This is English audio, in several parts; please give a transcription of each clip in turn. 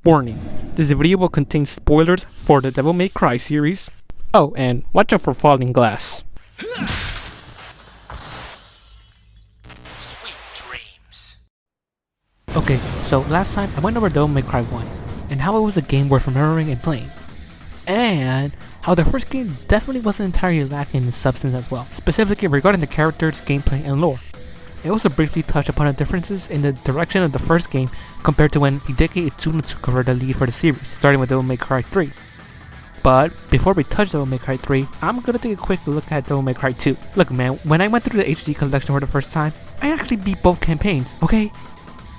Warning, this video will contain spoilers for the Devil May Cry series. Oh, and watch out for falling glass. Sweet dreams. Okay, so last time I went over Devil May Cry 1, and how it was a game worth remembering and playing. And how the first game definitely wasn't entirely lacking in substance as well, specifically regarding the characters, gameplay, and lore. It also briefly touched upon the differences in the direction of the first game compared to when Hideki Itsuno took over the lead for the series, starting with Devil May Cry 3. But before we touch Devil May Cry 3, I'm gonna take a quick look at Devil May Cry 2. Look man, when I went through the HD collection for the first time, I actually beat both campaigns, okay?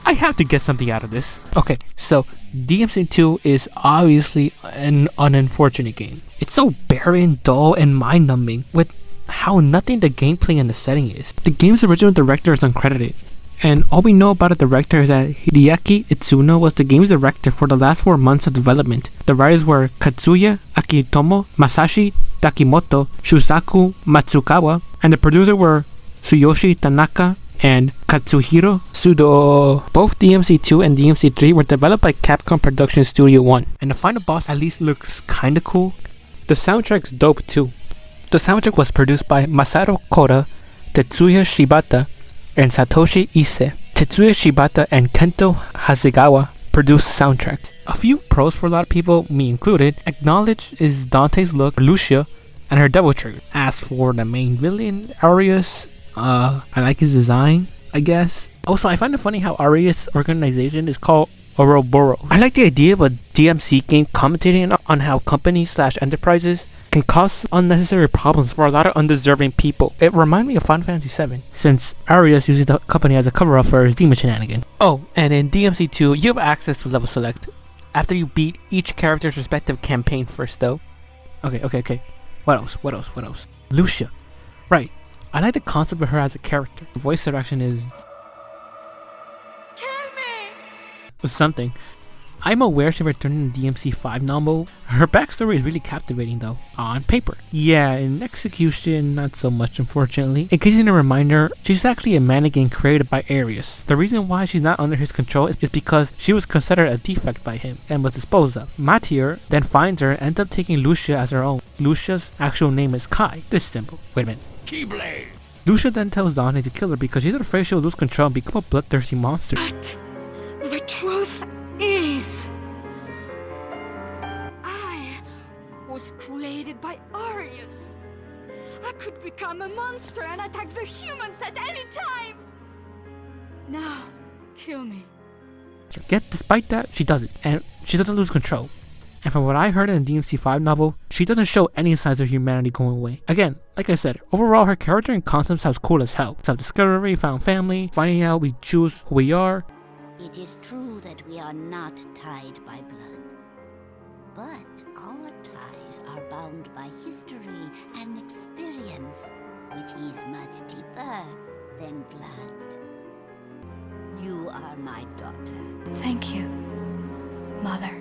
I have to get something out of this. Okay, so DMC 2 is obviously an unfortunate game. It's so barren, dull, and mind-numbing with how nothing the gameplay and the setting is. The game's original director is uncredited, and all we know about the director is that Hideki Itsuno was the game's director for the last 4 months of development. The writers were Katsuya Akitomo, Masashi Takimoto, Shusaku Matsukawa, and the producers were Tsuyoshi Tanaka and Katsuhiro Sudo. Both DMC 2 and DMC 3 were developed by Capcom Production Studio 1, and the final boss at least looks kinda cool. The soundtrack's dope too. The soundtrack was produced by Masato Koda, Tetsuya Shibata, and Satoshi Ise. Tetsuya Shibata and Kento Hasegawa produced the soundtrack. A few pros for a lot of people, me included, acknowledge is Dante's look, Lucia, and her devil trigger. As for the main villain, Arius, I like his design, I guess. Also, I find it funny how Arius' organization is called Ouroboros. I like the idea of a DMC game commentating on how companies/enterprises can cause unnecessary problems for a lot of undeserving people. It reminds me of Final Fantasy VII, since Arius uses the company as a cover-up for his demon shenanigan. Oh, and in DMC 2, you have access to level select after you beat each character's respective campaign first though. Okay. What else? Lucia. Right. I like the concept of her as a character. The voice direction is something. I'm aware she returned in the DMC 5 novel. Her backstory is really captivating though, on paper. Yeah, in execution, not so much unfortunately. In case you need a reminder, she's actually a mannequin created by Arius. The reason why she's not under his control is because she was considered a defect by him and was disposed of. Matier then finds her and ends up taking Lucia as her own. Lucia's actual name is Kai. This symbol. Wait a minute. Keyblade. Lucia then tells Dante to kill her because she's afraid she'll lose control and become a bloodthirsty monster. But the truth is, I was created by Arius. I could become a monster and attack the humans at any time. Now, kill me. Yet despite that, she doesn't, and she doesn't lose control. And from what I heard in the DMC 5 novel, she doesn't show any signs of humanity going away. Again, like I said, overall her character and concept sounds cool as hell. Self-discovery, found family, finding out we choose who we are. It is true that we are not tied by blood, but our ties are bound by history and experience, which is much deeper than blood. You are my daughter. Thank you, Mother.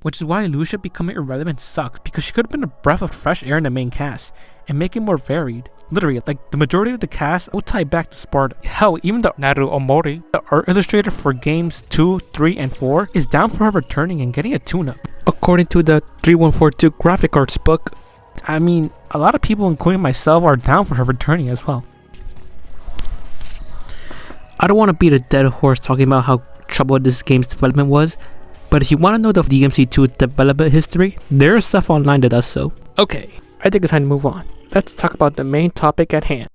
Which is why Lucia becoming irrelevant sucks, because she could have been a breath of fresh air in the main cast and make it more varied. Literally, like the majority of the cast will tie back to Sparta. Hell, even the Naru Omori, the art illustrator for games 2, 3, and 4, is down for her returning and getting a tune-up. According to the 3142 graphic arts book, I mean, a lot of people, including myself, are down for her returning as well. I don't want to beat a dead horse talking about how troubled this game's development was, but if you want to know the DMC2 development history, there is stuff online that does so. Okay, I think it's time to move on. Let's talk about the main topic at hand.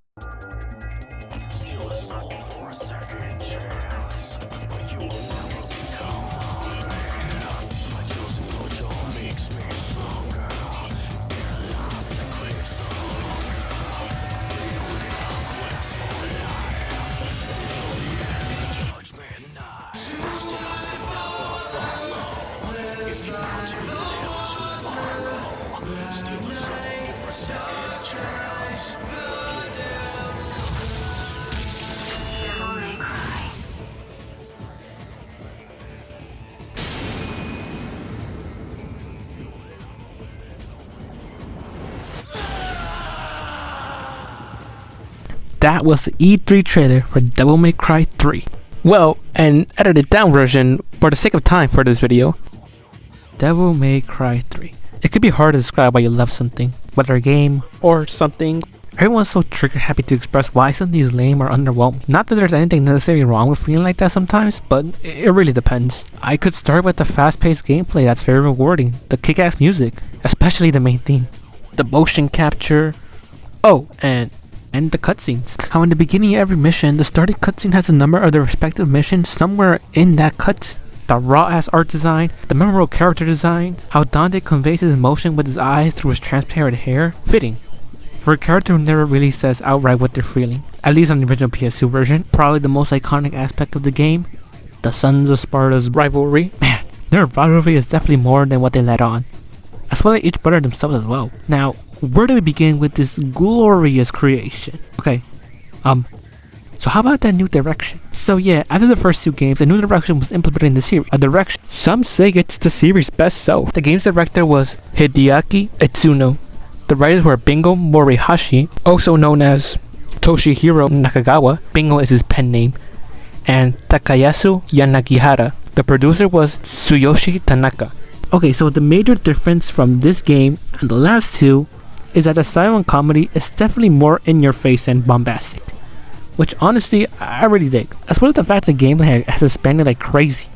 That was the E3 trailer for Devil May Cry 3. Well, an edited down version for the sake of time for this video. Devil May Cry 3. It could be hard to describe why you love something, whether a game or something. Everyone's so trigger happy to express why something is lame or underwhelming. Not that there's anything necessarily wrong with feeling like that sometimes, but it really depends. I could start with the fast-paced gameplay that's very rewarding, the kick-ass music, especially the main theme, the motion capture, and the cutscenes. How in the beginning of every mission, the starting cutscene has the number of the respective missions somewhere in that cutscene. The raw-ass art design, the memorable character designs, how Dante conveys his emotion with his eyes through his transparent hair. Fitting for a character who never really says outright what they're feeling, at least on the original PS2 version. Probably the most iconic aspect of the game, the Sons of Sparta's rivalry. Man, their rivalry is definitely more than what they let on, as well as each brother themselves as well. Now, where do we begin with this glorious creation? Okay, so how about that new direction? So yeah, after the first two games, a new direction was implemented in the series. A direction some say it's the series' best self. The game's director was Hideaki Itsuno. The writers were Bingo Morihashi, also known as Toshihiro Nakagawa. Bingo is his pen name. And Takayasu Yanagihara. The producer was Tsuyoshi Tanaka. Okay, so the major difference from this game and the last two is that the silent comedy is definitely more in your face and bombastic, which honestly I really dig, as well as the fact that the gameplay has expanded like crazy.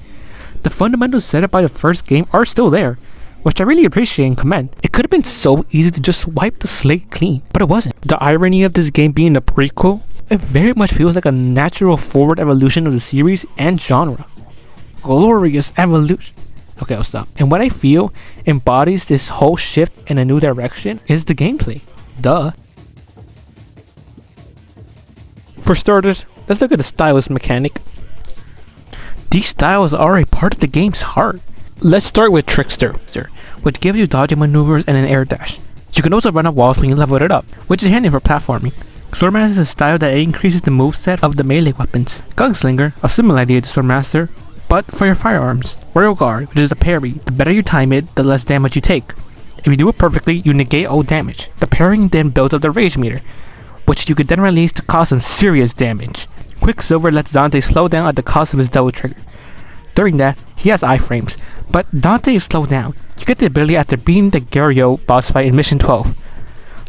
The fundamentals set up by the first game are still there, which I really appreciate and commend. It could have been so easy to just wipe the slate clean, but it wasn't. The irony of this game being a prequel, it very much feels like a natural forward evolution of the series and genre. Glorious evolution. Okay, I'll stop. And what I feel embodies this whole shift in a new direction is the gameplay. Duh. For starters, let's look at the stylus mechanic. These styles are a part of the game's heart. Let's start with Trickster, which gives you dodging maneuvers and an air dash. You can also run up walls when you level it up, which is handy for platforming. Swordmaster is a style that increases the moveset of the melee weapons. Gunslinger, a similar idea to Swordmaster, but for your firearms. Royal Guard, which is the parry. The better you time it, the less damage you take. If you do it perfectly, you negate all damage. The parrying then builds up the rage meter, which you could then release to cause some serious damage. Quicksilver lets Dante slow down at the cost of his double trigger. During that, he has iframes, but Dante is slowed down. You get the ability after beating the Gario boss fight in Mission 12.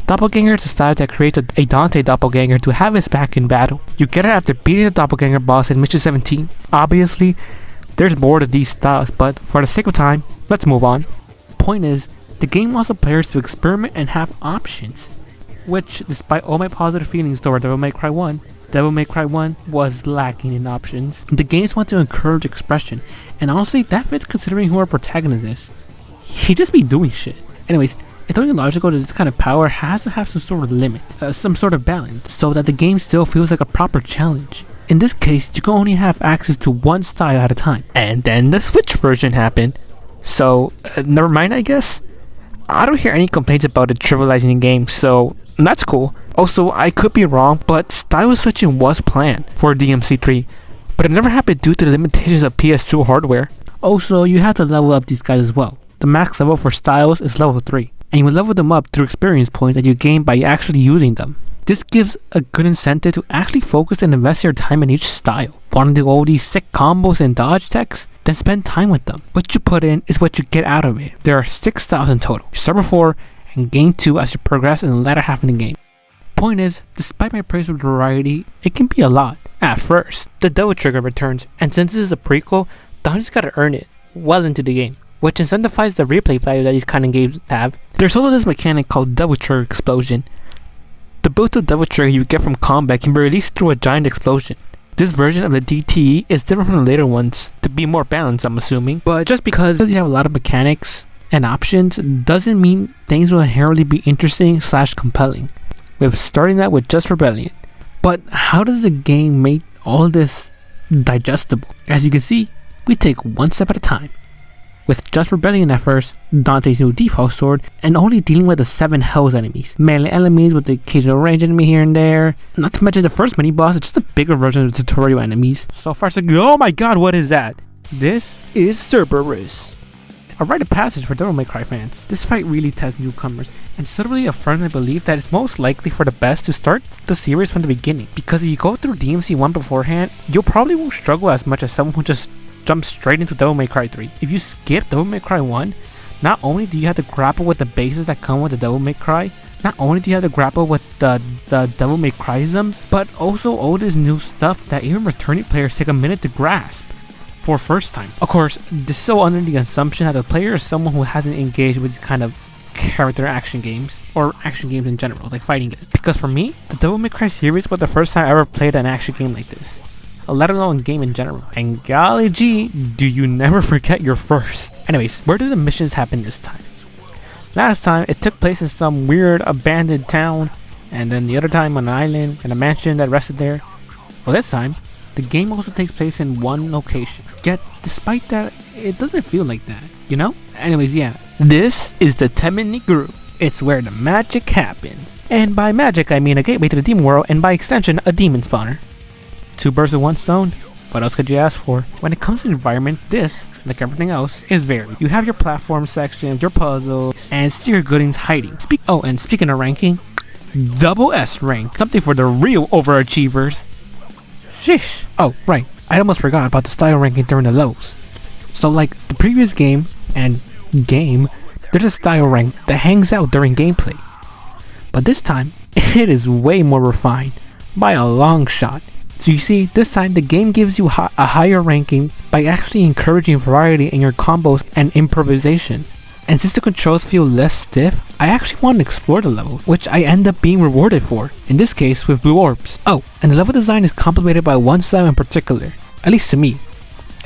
Doppelganger is a style that creates a Dante doppelganger to have his back in battle. You get it after beating the doppelganger boss in Mission 17. Obviously, there's more to these styles, but for the sake of time, let's move on. Point is, the game wants the players to experiment and have options, which, despite all my positive feelings toward Devil May Cry 1, Devil May Cry 1 was lacking in options. The games want to encourage expression, and honestly, that fits considering who our protagonist is. He just be doing shit. Anyways, it's only logical that this kind of power has to have some sort of limit, some sort of balance, so that the game still feels like a proper challenge. In this case, you can only have access to one style at a time. And then the Switch version happened, so never mind I guess. I don't hear any complaints about it trivializing the game, so that's cool. Also, I could be wrong, but style switching was planned for DMC 3, but it never happened due to the limitations of PS2 hardware. Also, you have to level up these guys as well. The max level for styles is level 3, and you will level them up through experience points that you gain by actually using them. This gives a good incentive to actually focus and invest your time in each style. Want to do all these sick combos and dodge techs? Then spend time with them. What you put in is what you get out of it. There are 6 styles in total. You start with 4 and gain 2 as you progress in the latter half of the game. Point is, despite my praise for variety, it can be a lot. At first, the double trigger returns, and since this is a prequel, Dante's gotta earn it well into the game, which incentivizes the replay value that these kind of games have. There's also this mechanic called double trigger explosion. The built-up double trigger you get from combat can be released through a giant explosion. This version of the DTE is different from the later ones, to be more balanced I'm assuming, but just because you have a lot of mechanics and options doesn't mean things will inherently be interesting / compelling, with starting that with Just Rebellion. But how does the game make all this digestible? As you can see, we take one step at a time. With Just Rebellion at first, Dante's new default sword, and only dealing with the 7 Hells enemies. Melee enemies with the occasional range enemy here and there. Not to mention the first mini-boss is just a bigger version of the tutorial enemies. So far so good. Oh my god, what is that? This is Cerberus. a rite of passage for Devil May Cry fans. This fight really tests newcomers, and subtly affirms my belief that it's most likely for the best to start the series from the beginning, because if you go through DMC 1 beforehand, you probably won't struggle as much as someone who just jumps straight into Devil May Cry 3. If you skip Devil May Cry 1, not only do you have to grapple with the bases that come with the Devil May Cry, not only do you have to grapple with the Devil May Cry-isms, but also all this new stuff that even returning players take a minute to grasp for first time. Of course, this is so under the assumption that the player is someone who hasn't engaged with these kind of character action games, or action games in general, like fighting games. Because for me, the Devil May Cry series was the first time I ever played an action game like this, let alone a game in general. And golly gee, do you never forget your first. Anyways, where did the missions happen this time? Last time, it took place in some weird abandoned town, and then the other time on an island and a mansion that rested there. Well, this time, the game also takes place in one location. Yet, despite that, it doesn't feel like that, you know? Anyways, yeah, this is the Temini Group. It's where the magic happens. And by magic, I mean a gateway to the demon world, and by extension, a demon spawner. Two birds with one stone. What else could you ask for? When it comes to the environment, this, like everything else, is varied. You have your platform section, your puzzles, and secret goodings hiding. And speaking of ranking, double S rank. Something for the real overachievers. Sheesh. Oh, right. I almost forgot about the style ranking during the lows. So like the previous game and game, there's a style rank that hangs out during gameplay. But this time, it is way more refined, by a long shot. So you see, this time the game gives you a higher ranking by actually encouraging variety in your combos and improvisation. And since the controls feel less stiff, I actually want to explore the level, which I end up being rewarded for, in this case with blue orbs. Oh, and the level design is complemented by one style in particular, at least to me,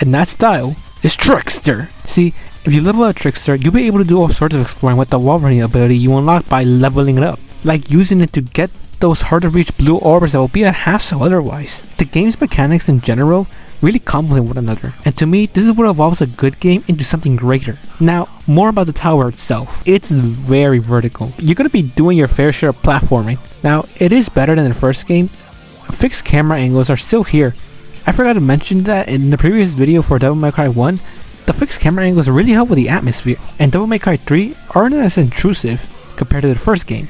and that style is Trickster. See, if you level up Trickster, you'll be able to do all sorts of exploring with the Wolverine ability you unlock by leveling it up, like using it to get those hard to reach blue orbs that will be a hassle otherwise. The game's mechanics in general really complement one another, and to me, this is what evolves a good game into something greater. Now, more about the tower itself. It's very vertical. You're gonna be doing your fair share of platforming. Now, it is better than the first game. Fixed camera angles are still here. I forgot to mention that in the previous video for Devil May Cry 1, the fixed camera angles really help with the atmosphere, and Devil May Cry 3 aren't as intrusive compared to the first game.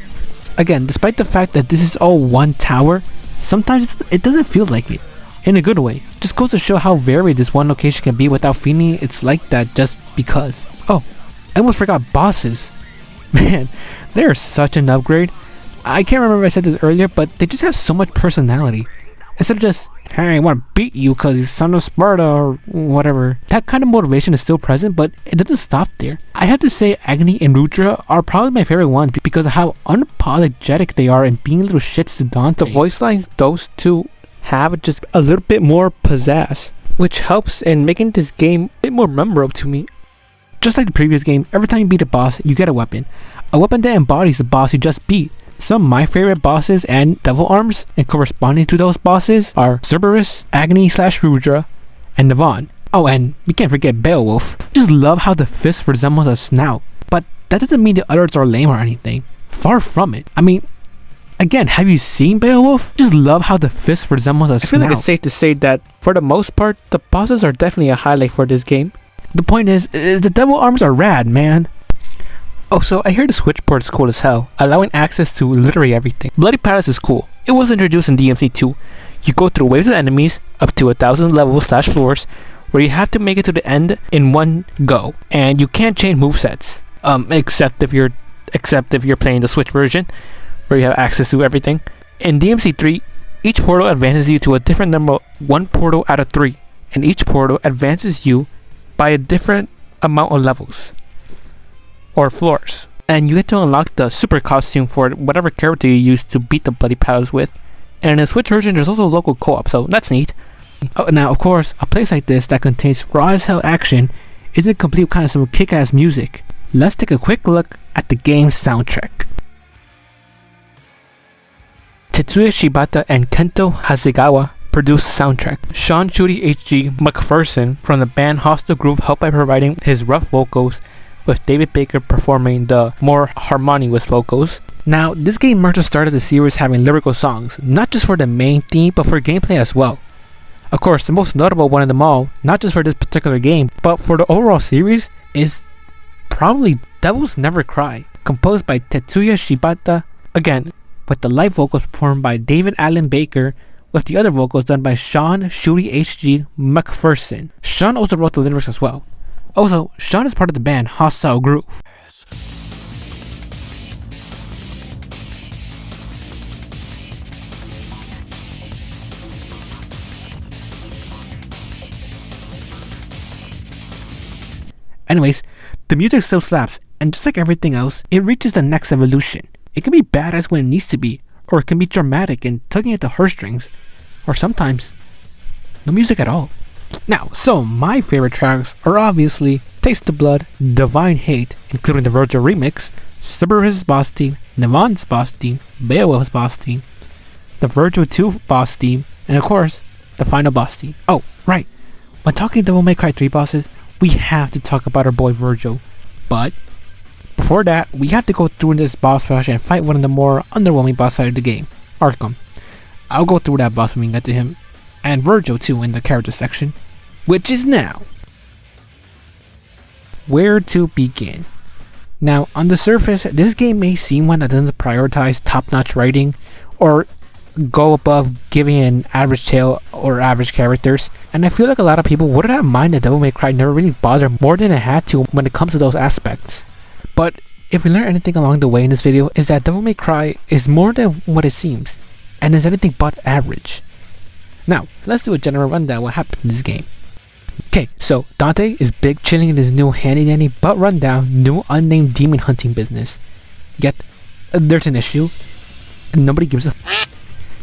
Again, despite the fact that this is all one tower, sometimes it doesn't feel like it. In a good way. Just goes to show how varied this one location can be without feeling it's like that just because. Oh, I almost forgot bosses. Man, they're such an upgrade. I can't remember if I said this earlier, but they just have so much personality. Instead of just, hey, I want to beat you because he's son of Sparta or whatever. That kind of motivation is still present, but it doesn't stop there. I have to say Agni and Rudra are probably my favorite ones because of how unapologetic they are in being little shits to Dante. The voice lines those two have just a little bit more pizzazz, which helps in making this game a bit more memorable to me. Just like the previous game, every time you beat a boss, you get a weapon that embodies the boss you just beat. Some of my favorite bosses and devil arms, and corresponding to those bosses, are Cerberus, Agni/Rudra, and Navon. Oh, and we can't forget Beowulf. Just love how the fist resembles a snout, but that doesn't mean the others are lame or anything. Far from it. I mean, again, have you seen Beowulf? Just love how the fist resembles a snout. I feel like it's safe to say that, for the most part, the bosses are definitely a highlight for this game. The point is the devil arms are rad, man. Also, I hear the switchboard is cool as hell, allowing access to literally everything. Bloody Palace is cool. It was introduced in DMC 2. You go through waves of enemies, up to 1,000 levels/floors, where you have to make it to the end in one go, and you can't change movesets. Except if you're playing the Switch version, where you have access to everything. In DMC 3, each portal advances you to a different number, one portal out of 3, and each portal advances you by a different amount of levels or floors, and you get to unlock the super costume for whatever character you use to beat the Bloody Palace with. And in the Switch version, there's also local co-op, so that's neat. Oh, now, of course, a place like this that contains raw as hell action isn't complete with kind of some kick-ass music. Let's take a quick look at the game's soundtrack. Tetsuya Shibata and Kento Hasegawa produced the soundtrack. Shawn Shootie HG McPherson from the band Hostile Groove helped by providing his rough vocals, with David Baker performing the more harmonious vocals. Now, this game marked the start of the series having lyrical songs, not just for the main theme, but for gameplay as well. Of course, the most notable one of them all, not just for this particular game, but for the overall series, is probably Devils Never Cry, composed by Tetsuya Shibata, again, with the live vocals performed by David Allen Baker, with the other vocals done by Shawn, Shootie HG, McPherson. Shawn also wrote the lyrics as well. Also, Shawn is part of the band Hostile Groove. Anyways, the music still slaps, and just like everything else, it reaches the next evolution. It can be badass when it needs to be, or it can be dramatic and tugging at the heartstrings, or sometimes no music at all. Now, so my favorite tracks are obviously Taste the Blood, Divine Hate, including the Vergil remix, Cerberus' boss theme, Nirvana's boss theme, Beowulf's boss theme, the Vergil 2 boss theme, and of course, the final boss theme. Oh, right, when talking Devil May Cry 3 bosses, we have to talk about our boy Vergil. But before that, we have to go through this boss rush and fight one of the more underwhelming boss side of the game, Arkham. I'll go through that boss when we get to him, and Vergil too in the character section, which is now. Where to begin? Now, on the surface, this game may seem one that doesn't prioritize top-notch writing, or go above giving an average tale or average characters, and I feel like a lot of people wouldn't have minded Devil May Cry never really bothered more than it had to when it comes to those aspects. But if we learn anything along the way in this video, is that Devil May Cry is more than what it seems, and is anything but average. Now, let's do a general rundown of what happened in this game. Okay, so Dante is big chilling in his new handy-dandy but rundown new unnamed demon hunting business. Yet, there's an issue, and nobody gives a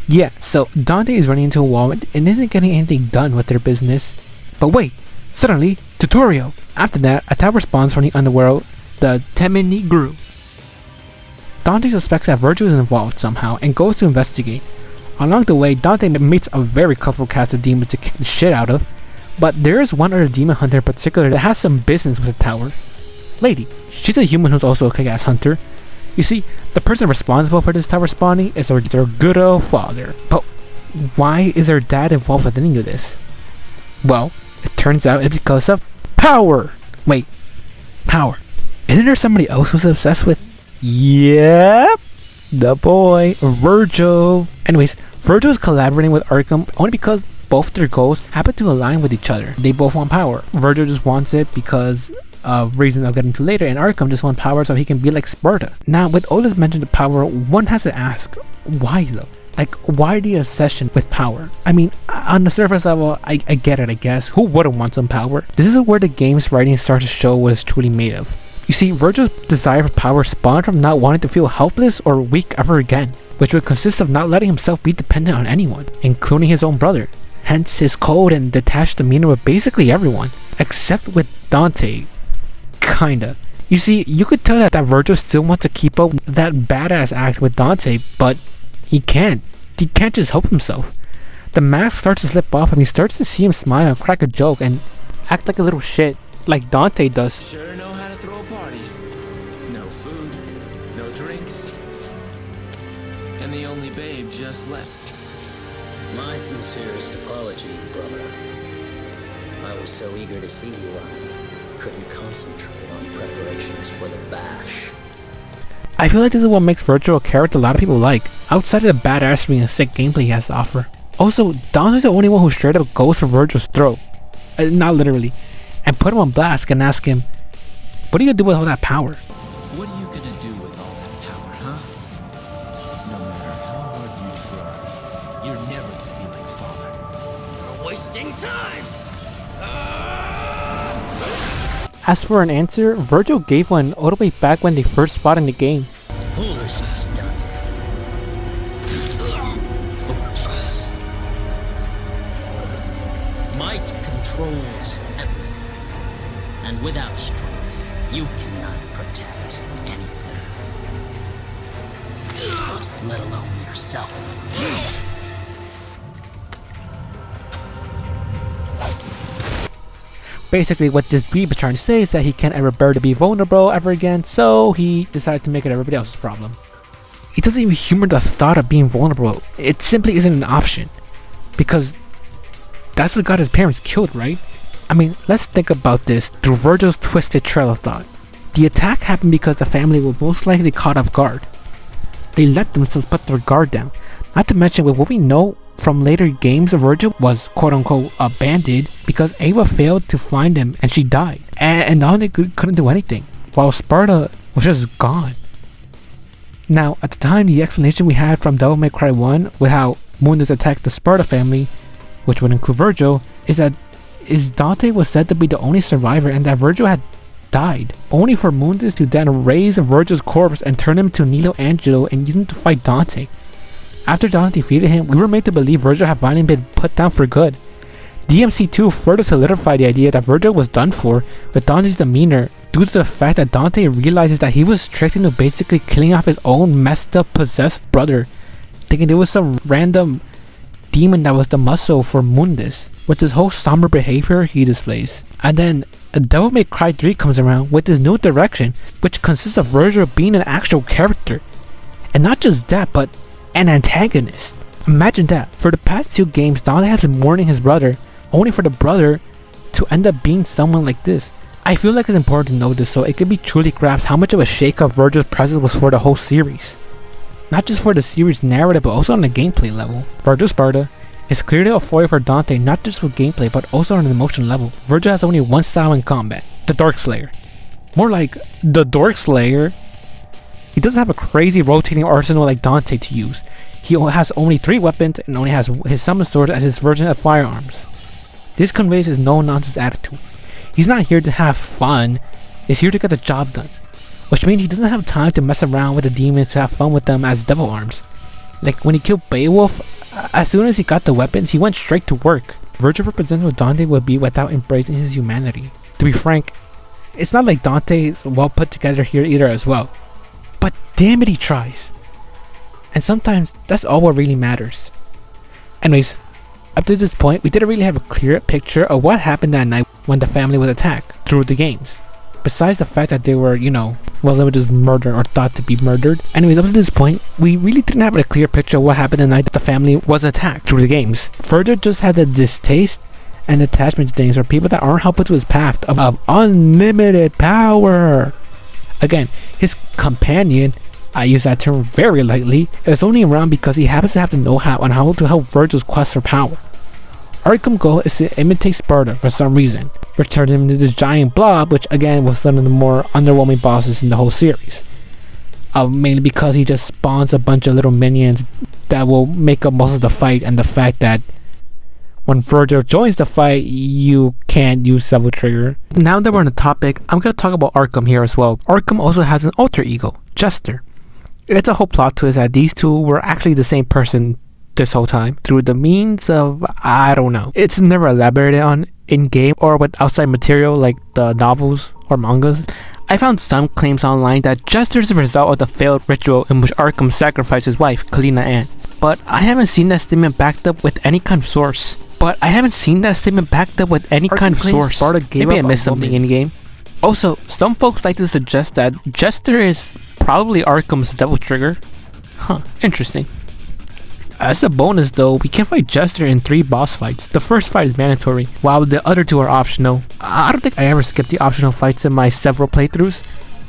Yeah, so Dante is running into a wall and isn't getting anything done with their business. But wait, suddenly, tutorial! After that, a tower spawns from the underworld, the Temini Gru. Dante suspects that Vergil is involved somehow and goes to investigate. Along the way, Dante meets a very colorful cast of demons to kick the shit out of, but there is one other demon hunter in particular that has some business with the tower. Lady, she's a human who's also a kick-ass hunter. You see, the person responsible for this tower spawning is their good old father. But why is their dad involved with any of this? Well, it turns out it's because of power! Wait, power. Isn't there somebody else who's obsessed with? Yep! The boy, Vergil. Anyways, Vergil is collaborating with Arkham only because both their goals happen to align with each other. They both want power. Vergil just wants it because of reasons I'll get into later, and Arkham just wants power so he can be like Sparta. Now, with all this mention of power, one has to ask, why though? Like, why the obsession with power? I mean, on the surface level, I get it, I guess. Who wouldn't want some power? This is where the game's writing starts to show what it's truly made of. You see, Vergil's desire for power spawned from not wanting to feel helpless or weak ever again, which would consist of not letting himself be dependent on anyone, including his own brother. Hence his cold and detached demeanor with basically everyone, except with Dante. Kinda. You see, you could tell that Vergil still wants to keep up that badass act with Dante, but he can't. He can't just help himself. The mask starts to slip off and he starts to see him smile and crack a joke and act like a little shit, like Dante does. Sure know how to throw a party. No food, no drinks, and the only babe just left. My sincerest apology, brother. I was so eager to see you, I couldn't concentrate on preparations for the bash. I feel like this is what makes Vergil a character a lot of people like, outside of the badassery and sick gameplay he has to offer. Also, Dante's the only one who straight up goes for Vergil's throat, not literally, and put him on blast and ask him, what are you gonna do with all that power? What are you gonna do with all that power, huh? No matter how hard you try, you're never gonna be like father. You're wasting time! As for an answer, Vergil gave one all the way back when they first fought in the game. Foolishness, Dante. Foolishness. Might controls everything. And without strength, you cannot protect anything. Let alone yourself. Basically, what this beep is trying to say is that he can't ever bear to be vulnerable ever again, so he decided to make it everybody else's problem. He doesn't even humor the thought of being vulnerable. It simply isn't an option. Because that's what got his parents killed, right? I mean, let's think about this through Vergil's twisted trail of thought. The attack happened because the family was most likely caught off guard. They let themselves put their guard down. Not to mention with what we know from later games, Vergil was quote-unquote abandoned because Ava failed to find him and she died. And Dante couldn't do anything, while Sparta was just gone. Now, at the time, the explanation we had from Devil May Cry 1 with how Mundus attacked the Sparta family, which would include Vergil, is Dante was said to be the only survivor and that Vergil had died, only for Mundus to then raise Vergil's corpse and turn him to Nilo Angelo and use him to fight Dante. After Dante defeated him, we were made to believe Vergil had finally been put down for good. DMC 2 further solidified the idea that Vergil was done for with Dante's demeanor due to the fact that Dante realizes that he was tricked into basically killing off his own messed up possessed brother, thinking it was some random demon that was the muscle for Mundus, with this whole somber behavior he displays. And then Devil May Cry 3 comes around with this new direction, which consists of Vergil being an actual character. And not just that, but an antagonist. Imagine that. For the past 2 games, Dante has been mourning his brother, only for the brother to end up being someone like this. I feel like it's important to know this so it can be truly grasped how much of a shake-up Vergil's presence was for the whole series. Not just for the series narrative, but also on the gameplay level. Vergil Sparta is clearly a foil for Dante, not just with gameplay, but also on an emotion level. Vergil has only one style in combat, the Dark Slayer. More like the Dork Slayer. He doesn't have a crazy rotating arsenal like Dante to use. He has only 3 weapons and only has his summon sword as his version of firearms. This conveys his no-nonsense attitude. He's not here to have fun, he's here to get the job done. Which means he doesn't have time to mess around with the demons to have fun with them as devil arms. Like when he killed Beowulf, as soon as he got the weapons, he went straight to work. Vergil represents what Dante would be without embracing his humanity. To be frank, it's not like Dante is well put together here either as well. But damn it, he tries. And sometimes that's all what really matters. Anyways, up to this point, we didn't really have a clear picture of what happened that night when the family was attacked through the games. Besides the fact that they were, well, they were just murdered or thought to be murdered. Anyways, up to this point, we really didn't have a clear picture of what happened the night that the family was attacked through the games. Vergil just had a distaste and attachment to things for people that aren't helpful to his path of unlimited power. Again, his companion, I use that term very lightly, is only around because he happens to have the know-how on how to help Vergil's quest for power. Arkham goal is to imitate Sparta for some reason, which turned him into this giant blob, which again was one of the more underwhelming bosses in the whole series. Mainly because he just spawns a bunch of little minions that will make up most of the fight, and the fact that when Vergil joins the fight, you can't use Devil Trigger. Now that we're on the topic, I'm going to talk about Arkham here as well. Arkham also has an alter ego, Jester. It's a whole plot twist that these two were actually the same person this whole time through the means of, I don't know. It's never elaborated on in game or with outside material like the novels or mangas. I found some claims online that Jester is a result of the failed ritual in which Arkham sacrificed his wife, Kalina Ann. But I haven't seen that statement backed up with any kind of source. Maybe I missed something in game. Also, some folks like to suggest that Jester is probably Arkham's Devil Trigger. Interesting. As a bonus though, we can fight Jester in 3 boss fights. The first fight is mandatory, while the other 2 are optional. I don't think I ever skipped the optional fights in my several playthroughs.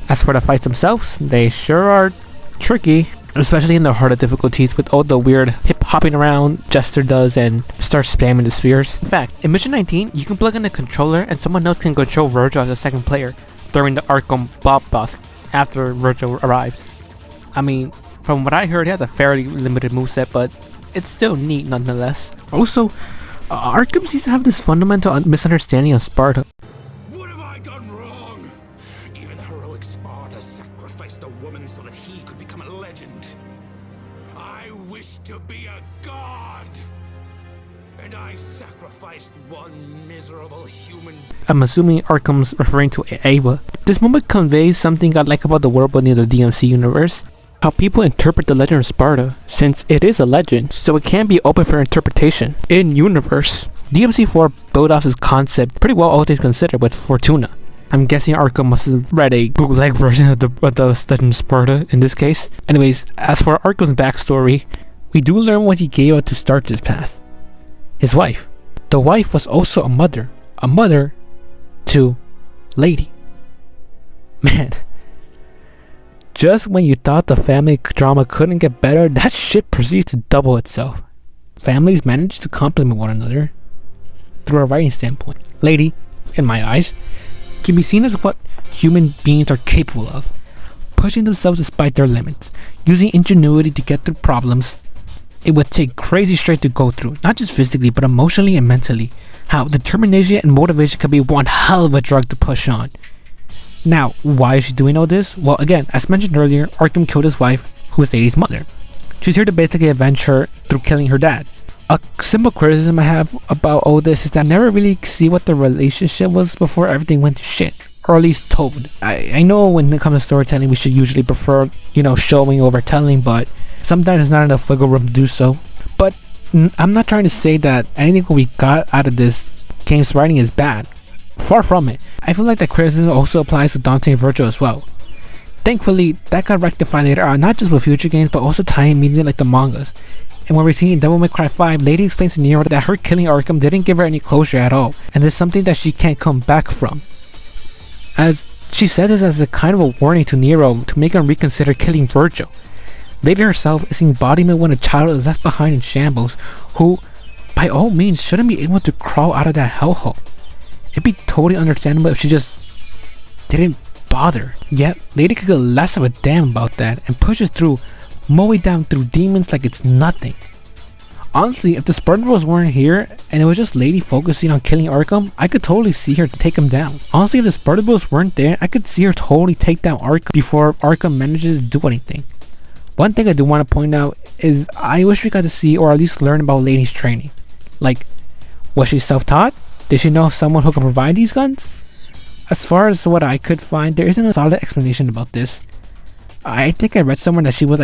As for the fights themselves, they sure are tricky, especially in the harder difficulties with all the weird hip-hopping around Jester does and starts spamming the spheres. In fact, in Mission 19, you can plug in a controller and someone else can control Vergil as a second player during the Arkham Bob boss after Vergil arrives. I mean, from what I heard, he has a fairly limited moveset, but it's still neat nonetheless. Also, Arkham seems to have this fundamental misunderstanding of Sparta. What have I done wrong? Even the heroic Sparta sacrificed a woman so that he could become a legend. I wish to be a god. And I sacrificed one miserable human. I'm assuming Arkham's referring to Ava. This moment conveys something I like about the world building of the DMC universe. How people interpret the legend of Sparta, since it is a legend, so it can be open for interpretation in universe. DMC 4 built off this concept pretty well, all things considered, with Fortuna. I'm guessing Arkham must have read a bootleg version of the legend of Sparta in this case. Anyways, as for Arkham's backstory, we do learn what he gave up to start this path. His wife. The wife was also a mother to Lady Man, just when you thought the family drama couldn't get better, that shit proceeds to double itself. Families manage to complement one another through a writing standpoint. Lady, in my eyes, can be seen as what human beings are capable of, pushing themselves despite their limits, using ingenuity to get through problems it would take crazy strength to go through, not just physically but emotionally and mentally. How determination and motivation can be one hell of a drug to push on. Now, why is she doing all this? Well, again, as mentioned earlier, Arkham killed his wife, who is Lady's mother. She's here to basically avenge her through killing her dad. A simple criticism I have about all this is that I never really see what the relationship was before everything went to shit. Or at least told. I know when it comes to storytelling we should usually prefer, showing over telling, but sometimes there's not enough wiggle room to do so. But I'm not trying to say that anything we got out of this game's writing is bad. Far from it. I feel like that criticism also applies to Dante and Vergil as well. Thankfully, that got rectified later on, not just with future games, but also tying media like the mangas. And when we're seeing in Devil May Cry 5, Lady explains to Nero that her killing Arkham didn't give her any closure at all, and it's something that she can't come back from. As she says this as a kind of a warning to Nero to make him reconsider killing Vergil. Lady herself is the embodiment when a child is left behind in shambles, who, by all means, shouldn't be able to crawl out of that hellhole. It'd be totally understandable if she just didn't bother. Yet, Lady could give less of a damn about that and pushes through, mowing down through demons like it's nothing. Honestly, if the Cerberus weren't here and it was just Lady focusing on killing Arkham, I could totally see her take him down. Honestly, if the Cerberus weren't there, I could see her totally take down Arkham before Arkham manages to do anything. One thing I do want to point out is I wish we got to see or at least learn about Lady's training. Like, was she self-taught? Did she know someone who could provide these guns? As far as what I could find, there isn't a solid explanation about this. I think I read somewhere that she was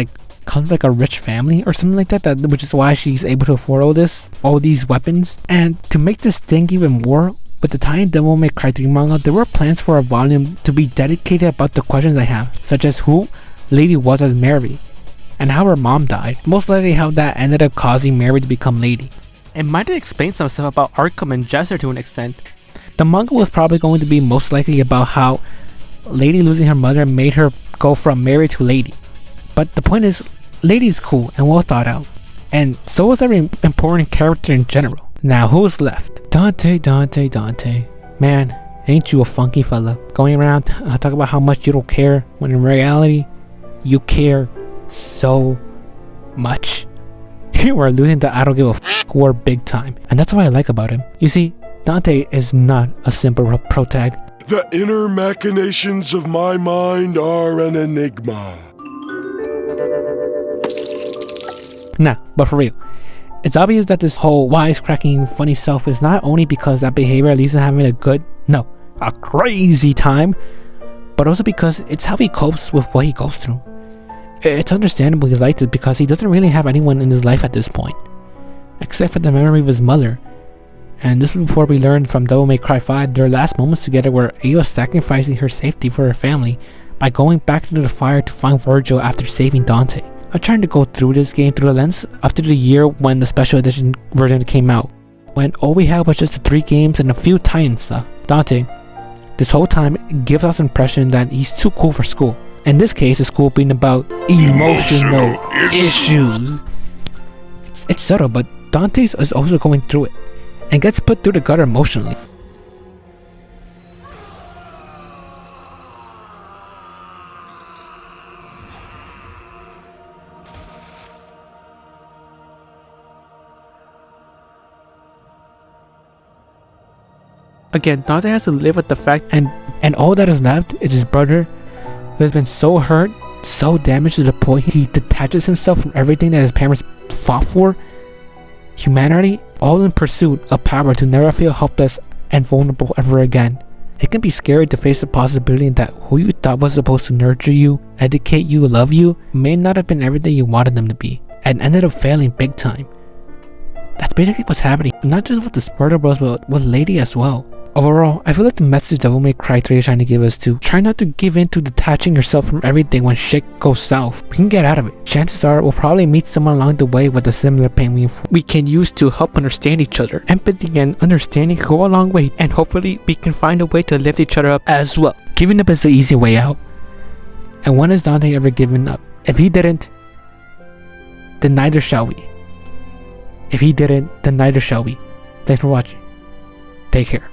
comes from a rich family or something like that, which is why she's able to afford all these weapons. And to make this sting even more, with the tie-in Devil May Cry 3 manga, there were plans for a volume to be dedicated about the questions I have, such as who Lady was as Mary, and how her mom died. Most likely how that ended up causing Mary to become Lady. It might have explained some stuff about Arkham and Jester to an extent. The manga was probably going to be most likely about how Lady losing her mother made her go from Mary to Lady. But the point is, Lady is cool and well thought out, and so is every important character in general. Now who's left? Dante. Man, ain't you a funky fella. Going around talking about how much you don't care, when in reality, you care so much. You are losing the I don't give a f**k war big time, and that's what I like about him. You see, Dante is not a simple protag. The inner machinations of my mind are an enigma. Nah, but for real, it's obvious that this whole wisecracking funny self is not only because that behavior leads to having a crazy time, but also because it's how he copes with what he goes through. It's understandable he likes it because he doesn't really have anyone in his life at this point, except for the memory of his mother. And this was before we learned from Devil May Cry 5 their last moments together where Ava sacrificing her safety for her family by going back into the fire to find Vergil after saving Dante. I'm trying to go through this game through the lens up to the year when the special edition version came out, when all we had was just the 3 games and a few tie-in stuff. Dante, this whole time, gives us the impression that he's too cool for school. In this case, the school being about emotional issues. It's subtle, but Dante is also going through it, and gets put through the gutter emotionally. Again, Dante has to live with the fact and all that is left is his brother, who has been so hurt, so damaged to the point he detaches himself from everything that his parents fought for, humanity, all in pursuit of power to never feel helpless and vulnerable ever again. It can be scary to face the possibility that who you thought was supposed to nurture you, educate you, love you, may not have been everything you wanted them to be, and ended up failing big time. That's basically what's happening, not just with the Cerberus, but with Lady as well. Overall, I feel like the message Devil May Cry 3 is trying to give us to try not to give in to detaching yourself from everything when shit goes south. We can get out of it. Chances are we'll probably meet someone along the way with a similar pain we can use to help understand each other. Empathy and understanding go a long way, and hopefully we can find a way to lift each other up as well. Giving up is the easy way out. And when has Dante ever given up? If he didn't, then neither shall we. If he didn't, then neither shall we. Thanks for watching. Take care.